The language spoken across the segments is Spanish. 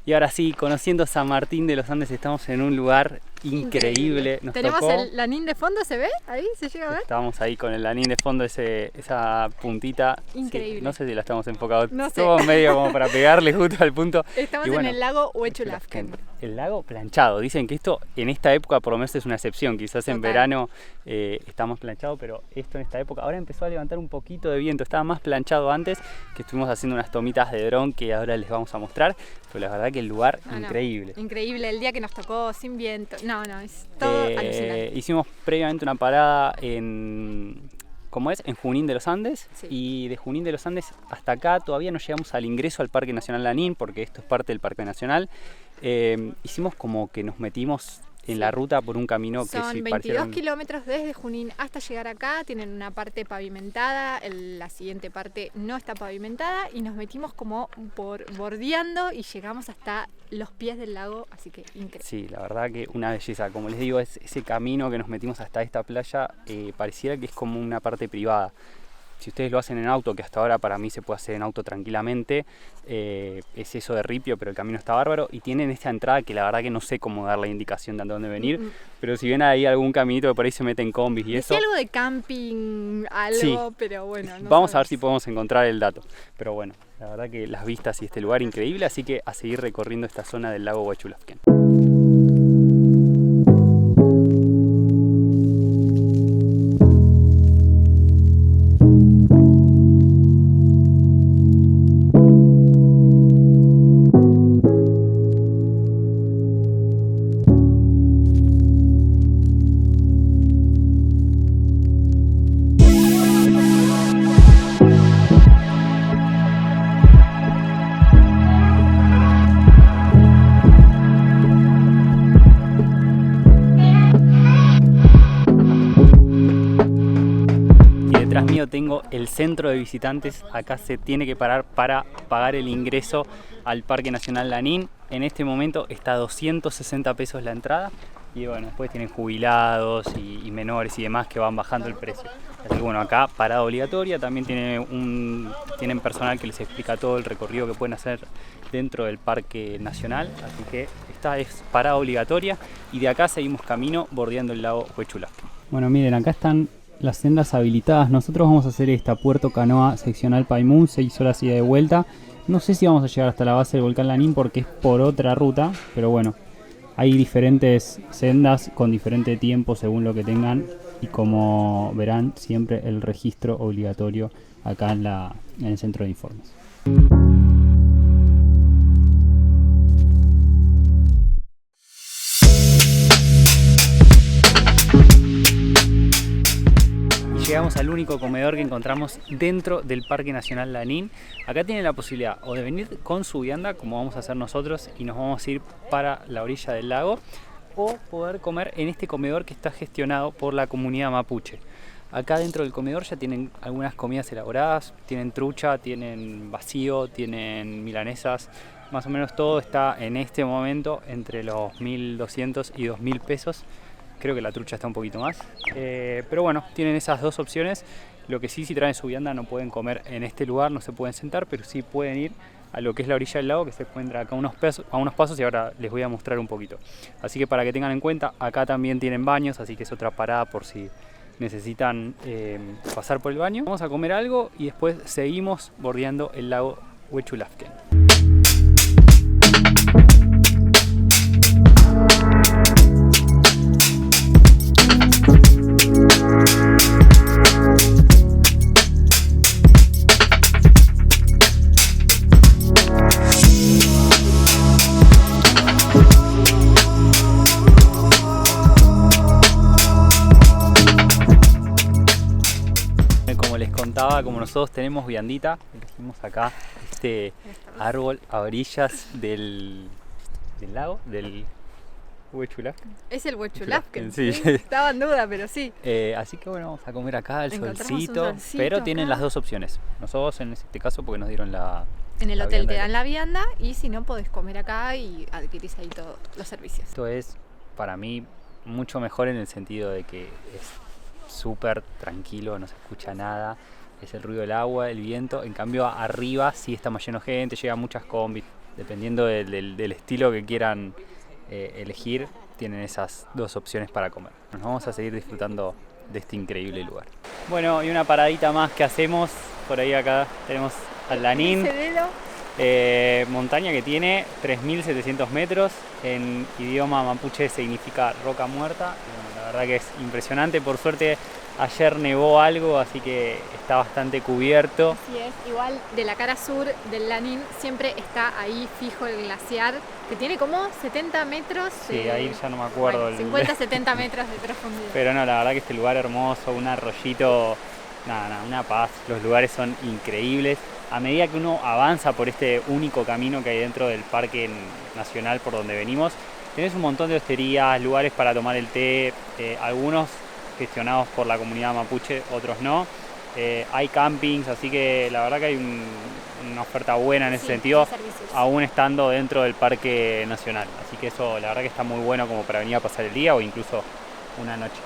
Y ahora sí, conociendo San Martín de los Andes, estamos en un lugar increíble. Nos Tenemos tocó, el Lanín de fondo, ¿se ve? Ahí, ¿se llega a ver? estábamos ahí con el Lanín de fondo, esa puntita. Increíble. Sí, no sé si la estamos enfocando No sé. todo medio como para pegarle justo al punto. Estamos Y bueno, en el lago Huechulafken. el lago planchado. Dicen que esto en esta época por lo menos es una excepción. Quizás en Total. verano está más planchado, pero esto en esta época ahora empezó a levantar un poquito de viento. Estaba más planchado antes, que estuvimos haciendo unas tomitas de dron que ahora les vamos a mostrar. Pero la verdad que el lugar increíble. Increíble, el día que nos tocó sin viento. No, es todo alucinante. Hicimos previamente una parada en Junín de los Andes, Sí. y de Junín de los Andes hasta acá todavía no llegamos al ingreso al Parque Nacional Lanín, porque esto es parte del Parque Nacional. Hicimos como que nos metimos en la ruta por un camino que Son sí 22 kilómetros desde Junín hasta llegar acá. Tienen una parte pavimentada, la siguiente parte no está pavimentada, y nos metimos como bordeando y llegamos hasta los pies del lago, así que increíble. Sí, la verdad que una belleza. Como les digo, ese camino que nos metimos hasta esta playa pareciera que es como una parte privada. Si ustedes lo hacen en auto, que hasta ahora para mí se puede hacer en auto tranquilamente, es eso de ripio, pero el camino está bárbaro. Y tienen esta entrada que la verdad que no sé cómo dar la indicación de dónde venir. Pero si ven ahí algún caminito que por ahí se mete en combis y eso. algo de camping, algo, sí, pero bueno. No vamos a ver sabemos. si podemos encontrar el dato. Pero bueno, la verdad que las vistas y este lugar increíble, así que a seguir recorriendo esta zona del lago Huechulafken. Mío tengo el centro de visitantes. Acá se tiene que parar para pagar el ingreso al Parque Nacional Lanín. En este momento está a 260 pesos la entrada, y bueno, después tienen jubilados y menores y demás que van bajando el precio. Así que bueno, acá parada obligatoria. También tienen personal que les explica todo el recorrido que pueden hacer dentro del Parque Nacional, así que esta es parada obligatoria, y de acá seguimos camino bordeando el lago Huechulafken. Bueno, miren, acá están las sendas habilitadas. Nosotros vamos a hacer esta Puerto Canoa seccional Paimun, 6 horas ida de vuelta. No sé si vamos a llegar hasta la base del volcán Lanín porque es por otra ruta, pero bueno, hay diferentes sendas con diferente tiempo según lo que tengan, y como verán siempre el registro obligatorio acá en el centro de informes. Llegamos al único comedor que encontramos dentro del Parque Nacional Lanín. Acá tienen la posibilidad o de venir con su vianda, como vamos a hacer nosotros, y nos vamos a ir para la orilla del lago, o poder comer en este comedor que está gestionado por la comunidad mapuche. Acá dentro del comedor ya tienen algunas comidas elaboradas, tienen trucha, tienen vacío, tienen milanesas. Más o menos todo está en este momento entre los 1.200 y 2.000 pesos. Creo que la trucha está un poquito más, pero bueno, tienen esas dos opciones. Lo que sí, si traen su vianda no pueden comer en este lugar, no se pueden sentar, pero sí pueden ir a lo que es la orilla del lago, que se encuentra acá a unos pasos, y ahora les voy a mostrar un poquito. Así que para que tengan en cuenta, acá también tienen baños, así que es otra parada por si necesitan pasar por el baño. Vamos a comer algo y después seguimos bordeando el lago Huechulafken. Como nosotros tenemos viandita, elegimos acá este árbol a orillas del lago, del Huechulafken. Es el Huechulafken, sí. Estaba en duda, pero sí. Así que bueno, vamos a comer acá al Encontramos solcito, un solcito pero tienen acá. las dos opciones. Nosotros en este caso porque nos dieron En el la hotel vianda. te dan la vianda, y si no podés comer acá y adquirís ahí todos los servicios. Esto es para mí mucho mejor en el sentido de que es súper tranquilo, no se escucha nada. Es el ruido del agua, el viento. En cambio arriba sí está más lleno de gente, llegan muchas combis. dependiendo del estilo que quieran elegir, tienen esas dos opciones para comer. Nos vamos a seguir disfrutando de este increíble lugar. Bueno, y una paradita más que hacemos, por ahí acá tenemos al Lanín, montaña que tiene 3.700 metros, en idioma mapuche significa roca muerta. Bueno, la verdad que es impresionante, por suerte ayer nevó algo, así que está bastante cubierto. Así es, igual de la cara sur del Lanín siempre está ahí fijo el glaciar, que tiene como 70 metros. Sí, ahí ya no me acuerdo. Bueno, 50-70 metros de profundidad. Pero no, la verdad que este lugar hermoso, un arroyito, una paz, los lugares son increíbles. A medida que uno avanza por este único camino que hay dentro del Parque Nacional por donde venimos, tenés un montón de hosterías, lugares para tomar el té, algunos gestionados por la comunidad mapuche, otros no. Hay campings, así que la verdad que hay una oferta buena en ese sentido, aún estando dentro del Parque Nacional. Así que eso la verdad que está muy bueno como para venir a pasar el día o incluso una noche.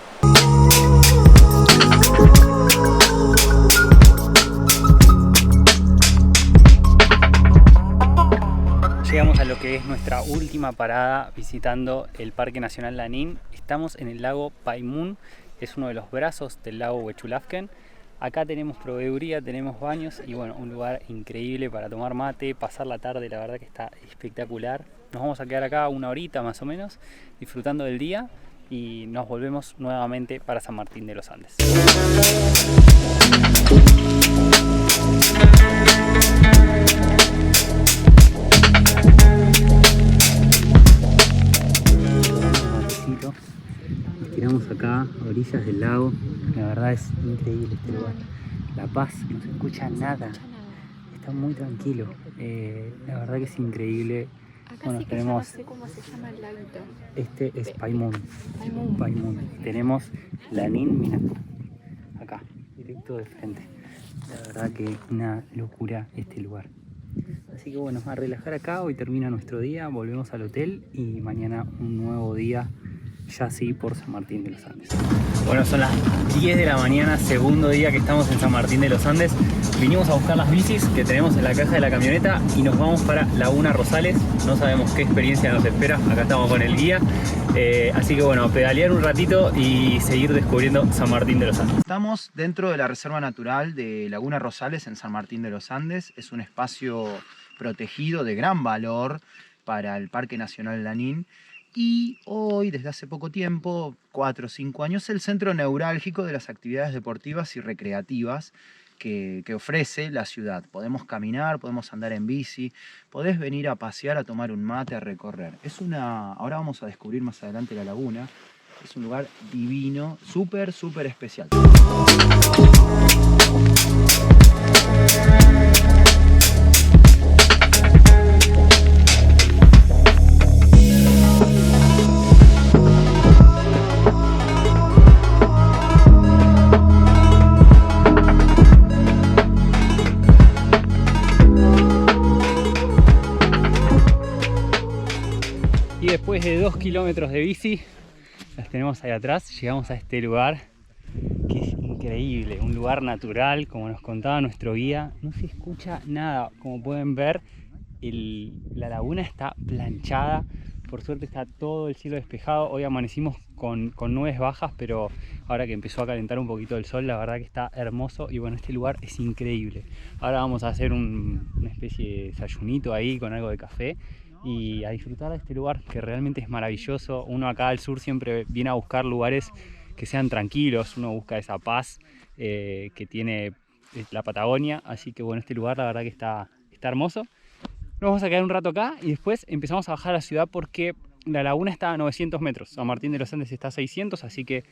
Llegamos a lo que es nuestra última parada visitando el Parque Nacional Lanín. Estamos en el lago Paimun, es uno de los brazos del lago Huechulafken. Acá tenemos proveeduría, tenemos baños y bueno, un lugar increíble para tomar mate, pasar la tarde, la verdad que está espectacular. Nos vamos a quedar acá una horita más o menos, disfrutando del día y nos volvemos nuevamente para San Martín de los Andes. Nos tiramos acá a orillas del lago, la verdad es increíble este lugar. La paz, no se escucha nada, está muy tranquilo, la verdad que es increíble. Acá bueno, sí que tenemos, ya no sé cómo se llama el laguito. Este es Paimun. Tenemos Lanín, mira, acá, directo de frente. La verdad que una locura este lugar. Así que bueno, a relajar acá, hoy termina nuestro día, volvemos al hotel y mañana un nuevo día, ya sí por San Martín de los Andes. Bueno, son las 10 de la mañana, segundo día que estamos en San Martín de los Andes. Vinimos a buscar las bicis que tenemos en la caja de la camioneta y nos vamos para Laguna Rosales. No sabemos qué experiencia nos espera, acá estamos con el guía. Así que bueno, pedalear un ratito y seguir descubriendo San Martín de los Andes. Estamos dentro de la Reserva Natural de Laguna Rosales en San Martín de los Andes. Es un espacio protegido de gran valor para el Parque Nacional Lanín. Y hoy, desde hace poco tiempo, 4 o 5 años, es el centro neurálgico de las actividades deportivas y recreativas que ofrece la ciudad. Podemos caminar, podemos andar en bici, podés venir a pasear, a tomar un mate, a recorrer. Ahora vamos a descubrir más adelante la laguna. Es un lugar divino, súper especial. Después de 2 kilómetros de bici, las tenemos ahí atrás, llegamos a este lugar que es increíble, un lugar natural, como nos contaba nuestro guía, no se escucha nada, como pueden ver la laguna está planchada, por suerte está todo el cielo despejado, hoy amanecimos con nubes bajas, pero ahora que empezó a calentar un poquito el sol, la verdad que está hermoso y bueno, este lugar es increíble. Ahora vamos a hacer una especie de desayunito ahí con algo de café y a disfrutar de este lugar que realmente es maravilloso. Uno acá al sur siempre viene a buscar lugares que sean tranquilos, uno busca esa paz que tiene la Patagonia, así que bueno, este lugar la verdad que está hermoso. Nos vamos a quedar un rato acá y después empezamos a bajar a la ciudad porque la laguna está a 900 metros, San Martín de los Andes está a 600, así que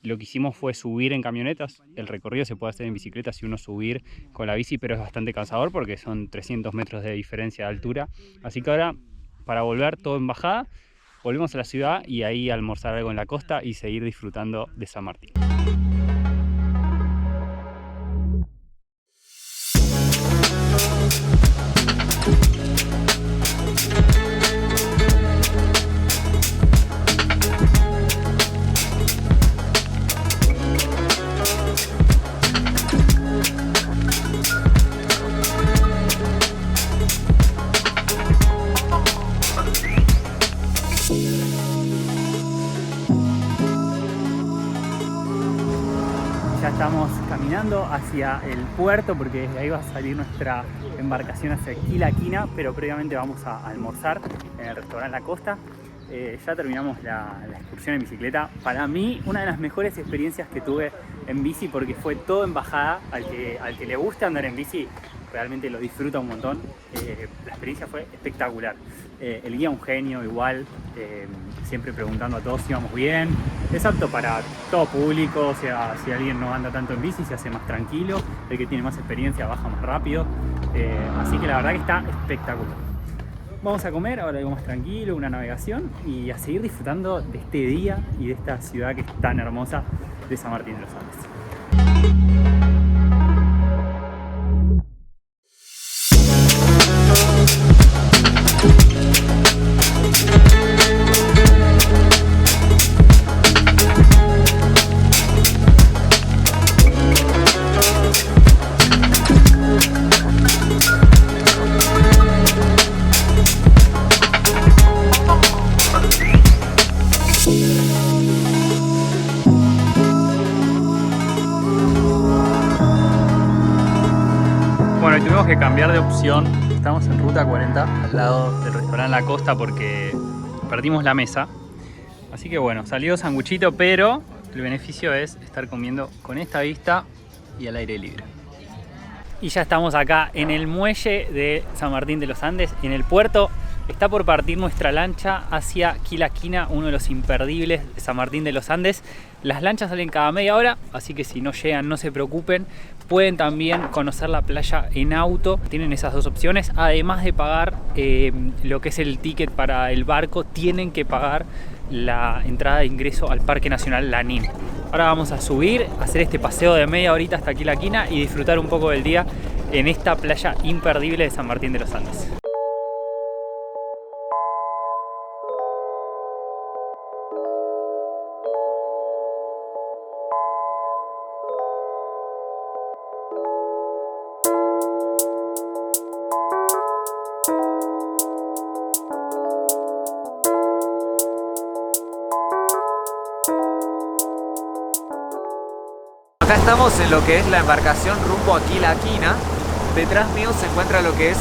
lo que hicimos fue subir en camionetas. El recorrido se puede hacer en bicicleta si uno subir con la bici, pero es bastante cansador porque son 300 metros de diferencia de altura. Así que ahora, para volver todo en bajada, volvemos a la ciudad y ahí almorzar algo en la costa y seguir disfrutando de San Martín. estamos caminando hacia el puerto porque desde ahí va a salir nuestra embarcación hacia Quilaquina, pero previamente vamos a almorzar en el restaurante La Costa. Ya terminamos la excursión en bicicleta. Para mí, una de las mejores experiencias que tuve en bici, porque fue todo en bajada. Al que le gusta andar en bici, realmente lo disfruta un montón. La experiencia fue espectacular. El guía un genio igual, siempre preguntando a todos si íbamos bien. Es apto para todo público, o sea, si alguien no anda tanto en bici se hace más tranquilo, el que tiene más experiencia baja más rápido. Así que la verdad que está espectacular. Vamos a comer, ahora algo más tranquilo, una navegación y a seguir disfrutando de este día y de esta ciudad que es tan hermosa de San Martín de los Andes. Bueno, y tuvimos que cambiar de opción. Estamos en ruta 40 al lado del restaurante La Costa porque perdimos la mesa. Así que bueno, salió sanguchito, pero el beneficio es estar comiendo con esta vista y al aire libre. Y ya estamos acá en el muelle de San Martín de los Andes, en el puerto. Está por partir nuestra lancha hacia Quilaquina, uno de los imperdibles de San Martín de los Andes. Las lanchas salen cada media hora, así que si no llegan no se preocupen. Pueden también conocer la playa en auto, tienen esas dos opciones. Además de pagar lo que es el ticket para el barco, tienen que pagar la entrada de ingreso al Parque Nacional Lanín. Ahora vamos a subir, a hacer este paseo de media horita hasta Quilaquina y disfrutar un poco del día en esta playa imperdible de San Martín de los Andes. Acá estamos en lo que es la embarcación rumbo a Quilaquina. Detrás mío se encuentra lo que es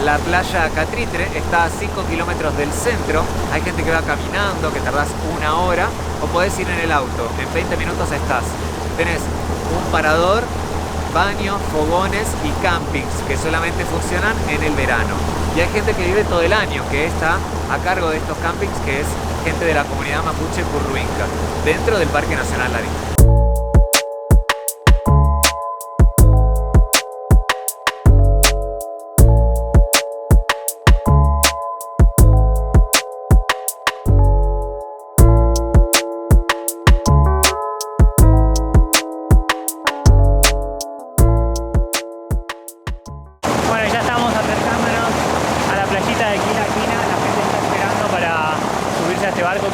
la playa Catritre. Está a 5 kilómetros del centro. Hay gente que va caminando, que tardás una hora, o podés ir en el auto. En 20 minutos estás. Tenés un parador, baños, fogones y campings que solamente funcionan en el verano. Y hay gente que vive todo el año, que está a cargo de estos campings, que es gente de la comunidad mapuche Curruinca, dentro del Parque Nacional Lanín.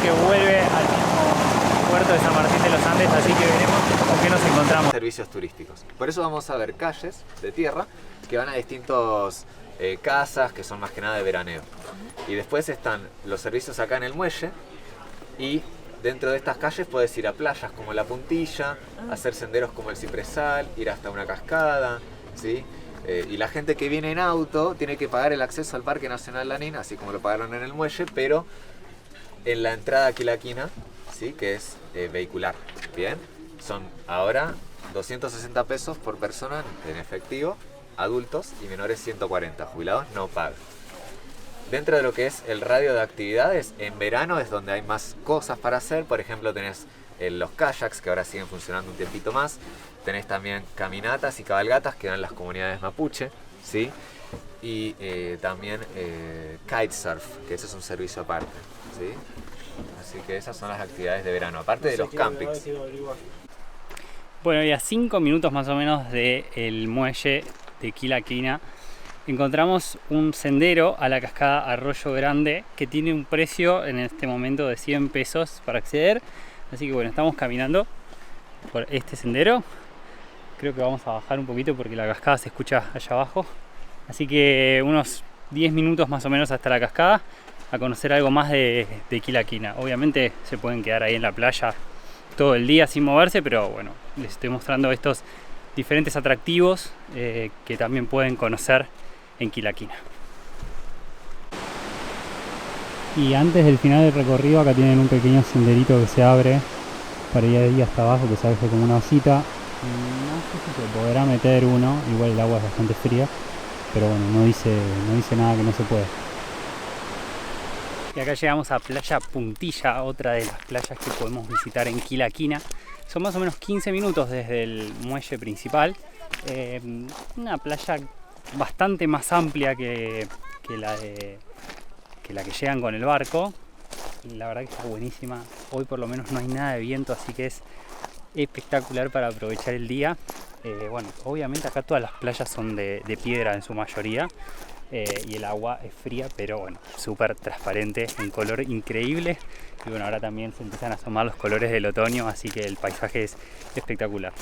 Que vuelve al mismo puerto de San Martín de los Andes, así que veremos con qué nos encontramos. Servicios turísticos. Por eso vamos a ver calles de tierra que van a distintos casas que son más que nada de veraneo. Y después están los servicios acá en el muelle y dentro de estas calles puedes ir a playas como La Puntilla, hacer senderos como el Cipresal, ir hasta una cascada, ¿sí? Y la gente que viene en auto tiene que pagar el acceso al Parque Nacional Lanín, así como lo pagaron en el muelle, pero en la entrada a Quilaquina, ¿sí? Que es vehicular. Bien, son ahora 260 pesos por persona en efectivo, adultos, y menores 140, jubilados no pagan. Dentro de lo que es el radio de actividades, en verano es donde hay más cosas para hacer. Por ejemplo, tenés los kayaks, que ahora siguen funcionando un tiempito más. Tenés también caminatas y cabalgatas que dan las comunidades mapuche, ¿sí? Y también kitesurf, que ese es un servicio aparte, ¿sí? Así que esas son las actividades de verano, aparte de los campings. Bueno, y a 5 minutos más o menos del muelle de Quilaquina encontramos un sendero a la cascada Arroyo Grande que tiene un precio en este momento de 100 pesos para acceder. Así que bueno, estamos caminando por este sendero. Creo que vamos a bajar un poquito porque la cascada se escucha allá abajo. Así que unos 10 minutos más o menos hasta la cascada a conocer algo más de Quilaquina. Obviamente se pueden quedar ahí en la playa todo el día sin moverse, pero bueno, les estoy mostrando estos diferentes atractivos que también pueden conocer en Quilaquina. Y antes del final del recorrido acá tienen un pequeño senderito que se abre para ir ahí hasta abajo, que se abre como una osita. No sé si se podrá meter uno, igual el agua es bastante fría, pero bueno, no dice nada que no se pueda. Y acá llegamos a Playa Puntilla, otra de las playas que podemos visitar en Quilaquina. Son más o menos 15 minutos desde el muelle principal. Una playa bastante más amplia que la que llegan con el barco. La verdad que está buenísima. Hoy por lo menos no hay nada de viento, así que es espectacular para aprovechar el día. Bueno, obviamente acá todas las playas son de piedra en su mayoría. Y el agua es fría, pero bueno, súper transparente, un color increíble. Y bueno, ahora también se empiezan a asomar los colores del otoño, así que el paisaje es espectacular.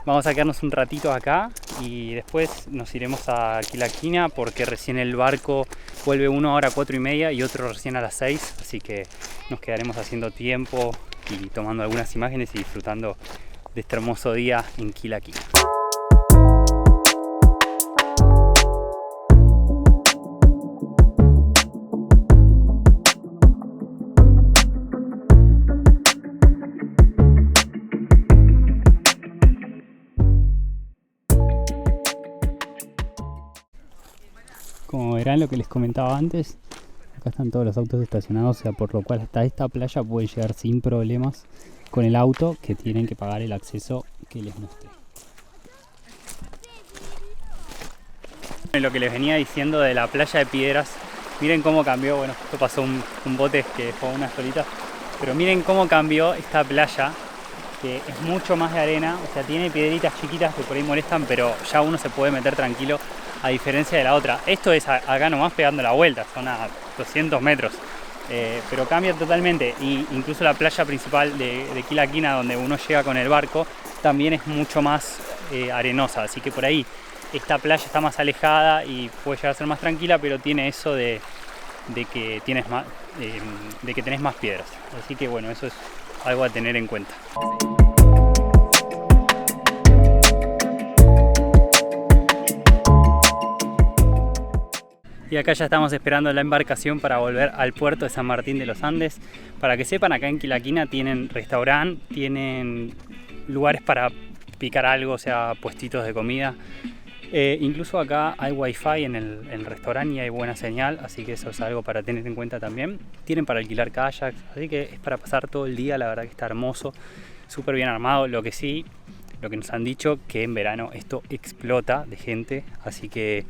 Vamos a quedarnos un ratito acá y después nos iremos a Quilaquina porque recién el barco vuelve uno ahora a 4:30 y otro recién a las 6, así que nos quedaremos haciendo tiempo y tomando algunas imágenes y disfrutando de este hermoso día en Quilaquina. Como verán, lo que les comentaba antes, acá están todos los autos estacionados, o sea, por lo cual hasta esta playa pueden llegar sin problemas con el auto, que tienen que pagar el acceso que les mostré. Lo que les venía diciendo de la playa de piedras, miren cómo cambió. Bueno, esto pasó un bote que dejó unas solitas, pero miren cómo cambió esta playa, que es mucho más de arena, o sea, tiene piedritas chiquitas que por ahí molestan, pero ya uno se puede meter tranquilo, a diferencia de la otra. Esto es acá nomás pegando la vuelta, son a 200 metros, pero cambia totalmente. Y incluso la playa principal de Quilaquina, donde uno llega con el barco, también es mucho más arenosa, así que por ahí esta playa está más alejada y puede llegar a ser más tranquila, pero tiene eso de que tenés más piedras, así que bueno, eso es algo a tener en cuenta. Y acá ya estamos esperando la embarcación para volver al puerto de San Martín de los Andes. Para que sepan, acá en Quilaquina tienen restaurante, tienen lugares para picar algo, o sea, puestitos de comida. Incluso acá hay wifi en el restaurante y hay buena señal, así que eso es algo para tener en cuenta también. Tienen para alquilar kayaks, así que es para pasar todo el día. La verdad que está hermoso, súper bien armado. Lo que nos han dicho, que en verano esto explota de gente, así que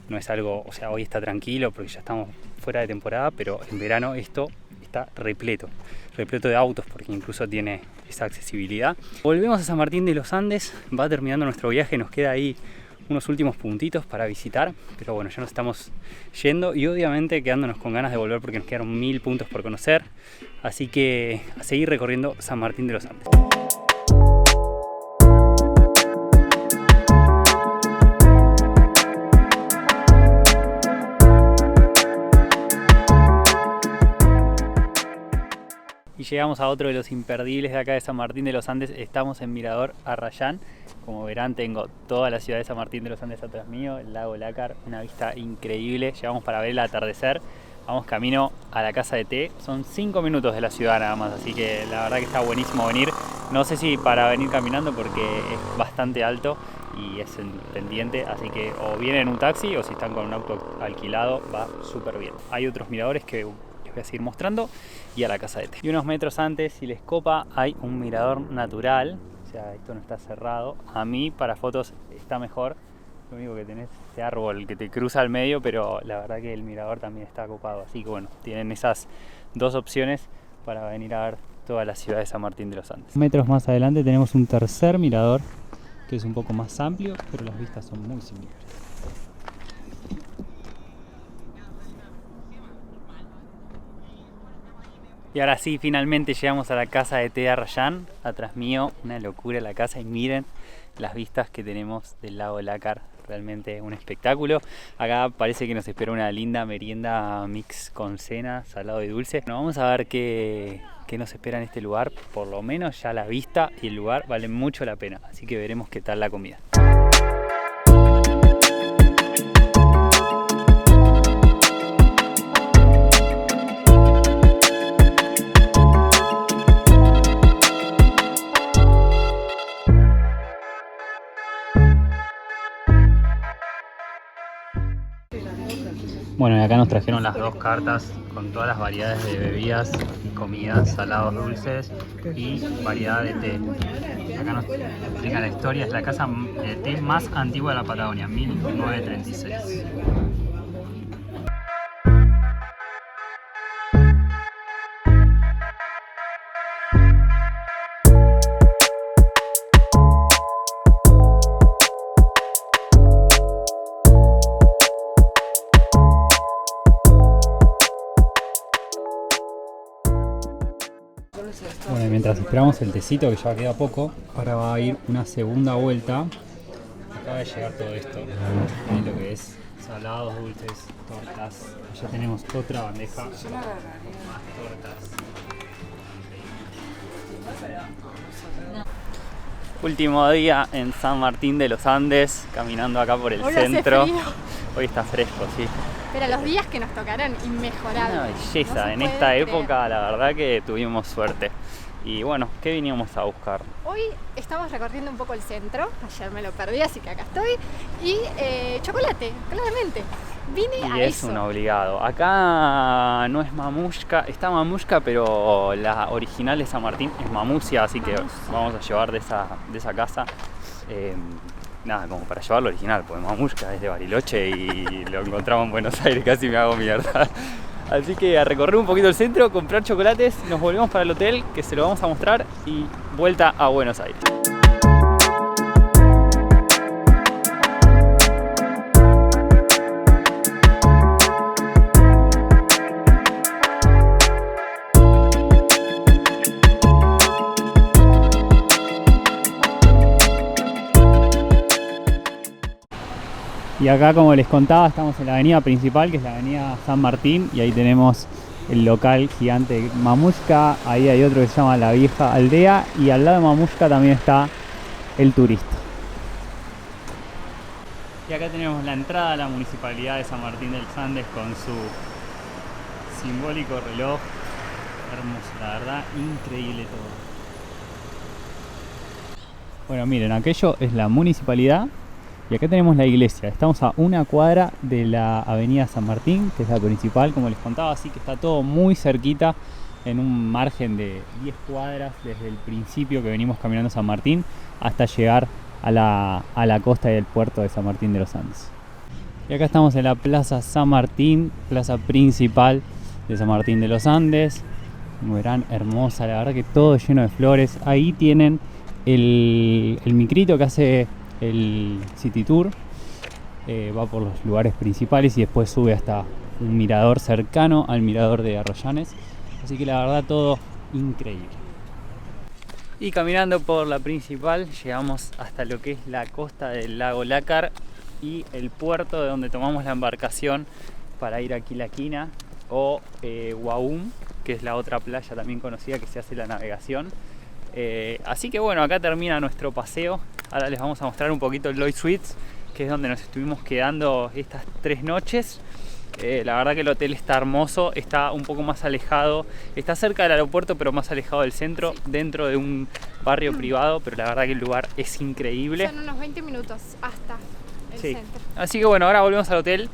no es algo, o sea, hoy está tranquilo porque ya estamos fuera de temporada, pero en verano esto está repleto de autos, porque incluso tiene esa accesibilidad. Volvemos a San Martín de los Andes, va terminando nuestro viaje, nos queda ahí unos últimos puntitos para visitar, pero bueno, ya nos estamos yendo y obviamente quedándonos con ganas de volver porque nos quedaron 1000 puntos por conocer, así que a seguir recorriendo San Martín de los Andes. Y llegamos a otro de los imperdibles de acá de San Martín de los Andes. Estamos en Mirador Arrayán. Como verán, tengo toda la ciudad de San Martín de los Andes atrás mío, el lago Lácar, una vista increíble. Llegamos para ver el atardecer. Vamos camino a la casa de té. Son 5 minutos de la ciudad nada más, así que la verdad que está buenísimo venir. No sé si para venir caminando porque es bastante alto y es en pendiente, así que o vienen en un taxi o si están con un auto alquilado va súper bien. Hay otros miradores que voy a seguir mostrando y a la casa de té. Y unos metros antes, si les copa, hay un mirador natural, o sea, esto no está cerrado. A mí para fotos está mejor, lo único que tenés es este árbol que te cruza al medio, pero la verdad que el mirador también está copado, así que bueno, tienen esas dos opciones para venir a ver toda la ciudad de San Martín de los Andes. Metros más adelante tenemos un tercer mirador que es un poco más amplio, pero las vistas son muy similares. Y ahora sí, finalmente llegamos a la casa de té Arrayán. Atrás mío, una locura la casa, y miren las vistas que tenemos del lago Lácar, realmente un espectáculo. Acá parece que nos espera una linda merienda mix con cena, salado y dulce. Bueno, vamos a ver qué nos espera en este lugar. Por lo menos ya la vista y el lugar valen mucho la pena, así que veremos qué tal la comida. Bueno, y acá nos trajeron las 2 cartas con todas las variedades de bebidas y comidas, salados, dulces y variedad de té. Acá nos explica la historia, es la casa de té más antigua de la Patagonia, 1936. Bueno, y mientras esperamos el tecito, que ya queda poco, ahora va a ir una segunda vuelta. Acaba de llegar todo esto, lo que es salados, dulces, tortas. Ya tenemos otra bandeja con más tortas. Último día en San Martín de los Andes, caminando acá por el centro. Hace frío. Hoy está fresco, sí. Pero los días que nos tocaron, inmejorables. Una belleza, No se en puede esta creer. época la verdad que tuvimos suerte. Y bueno, ¿qué veníamos a buscar? Hoy estamos recorriendo un poco el centro, ayer me lo perdí, así que acá estoy. Y chocolate, claramente. Vine a Y es eso. un obligado. Acá no es mamushka, está mamushka, pero la original de San Martín es mamusia, así que vamos a llevar de esa casa. Nada, como para llevar lo original, porque mamushka es de Bariloche y lo encontramos en Buenos Aires, casi me hago mierda. Así que a recorrer un poquito el centro, comprar chocolates, nos volvemos para el hotel, que se lo vamos a mostrar, y vuelta a Buenos Aires. Y acá, como les contaba, estamos en la avenida principal, que es la avenida San Martín, y ahí tenemos el local gigante Mamushka. Ahí hay otro que se llama La Vieja Aldea, y al lado de Mamushka también está el Turista. Y acá tenemos la entrada a la Municipalidad de San Martín de los Andes con su simbólico reloj. Hermoso, la verdad, increíble todo. Bueno, miren, aquello es la municipalidad. Y acá tenemos la iglesia. Estamos a una cuadra de la avenida San Martín, que es la principal, como les contaba, así que está todo muy cerquita, en un margen de 10 cuadras desde el principio que venimos caminando San Martín hasta llegar a la costa y el puerto de San Martín de los Andes. Y acá estamos en la Plaza San Martín, plaza principal de San Martín de los Andes. Como verán, hermosa, la verdad que todo lleno de flores. Ahí tienen el micrito que hace el City Tour, va por los lugares principales y después sube hasta un mirador cercano al mirador de Arrayanes, así que la verdad todo increíble. Y caminando por la principal llegamos hasta lo que es la costa del lago Lácar y el puerto de donde tomamos la embarcación para ir a Quilaquina o Huaum, que es la otra playa también conocida que se hace la navegación. Así que bueno, acá termina nuestro paseo. Ahora les vamos a mostrar un poquito el Lloyd Suites, que es donde nos estuvimos quedando estas 3 noches. La verdad que el hotel está hermoso, está un poco más alejado, está cerca del aeropuerto pero más alejado del centro, dentro de un barrio privado, pero la verdad que el lugar es increíble. Son unos 20 minutos hasta el centro. Así que bueno, ahora volvemos al hotel,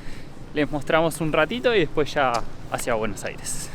les mostramos un ratito y después ya hacia Buenos Aires.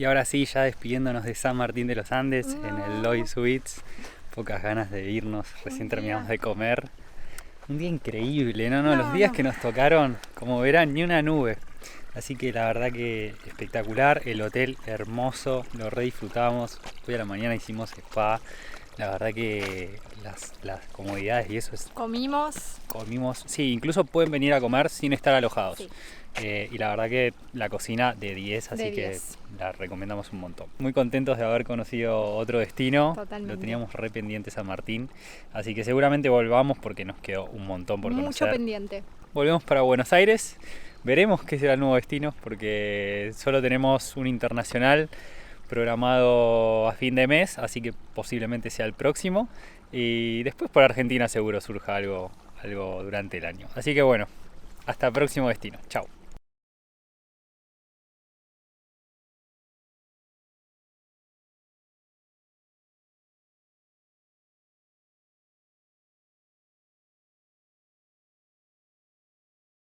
Y ahora sí, ya despidiéndonos de San Martín de los Andes en el Lloyd Suites. Pocas ganas de irnos, recién terminamos de comer. Un día increíble, los días que nos tocaron, como verán, ni una nube. Así que la verdad que espectacular, el hotel hermoso, lo re disfrutamos. Hoy a la mañana hicimos spa, la verdad que las comodidades y eso es... Comimos. Sí, incluso pueden venir a comer sin estar alojados. Sí. Y la verdad que la cocina de 10, así que la recomendamos un montón. Muy contentos de haber conocido otro destino. Totalmente. Lo teníamos re pendiente San Martín, así que seguramente volvamos porque nos quedó un montón por conocer. Mucho pendiente. Volvemos para Buenos Aires, veremos qué será el nuevo destino porque solo tenemos un internacional programado a fin de mes, así que posiblemente sea el próximo. Y después por Argentina seguro surja algo durante el año. Así que bueno, hasta el próximo destino. Chao.